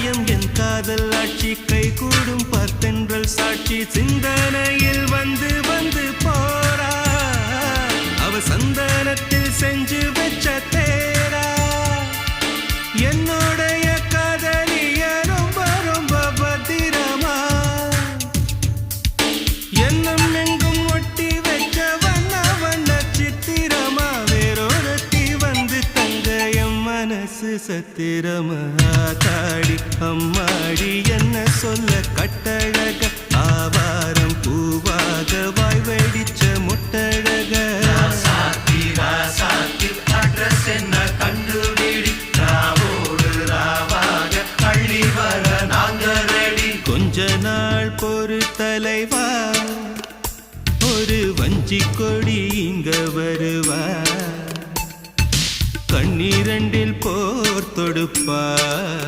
மாயம் என் காதல் ஆட்சி கைகூடும் பார்த்தென்றல் சாட்சி சிந்தனையில் வந்து வந்து போறா அவ சந்தனத்தில் செஞ்சு வச்ச தேரா என்னுடைய காதலிய ரொம்ப ரொம்ப பத்திரமா என்னும் எங்கும் ஒட்டி வச்ச வண்ண வண்ண சித்திரமா வேறொருத்தி வந்து தங்க என் மனசு சத்திரமா தாடி அம்மாடி என்ன சொல்ல கட்டழக ஆவாரம் பூவாக வாய் வெடிச்ச முட்டழக அட்ரஸ் என்ன கண்டுபிடி ராவோடு ராவாக அள்ளி வர நாங்க ரெடி கொஞ்ச நாள் பொறு தலைவா ஒரு வஞ்சி கொடி இங்க வருவா கண்ணீரண்டில் போர் தொடுப்பா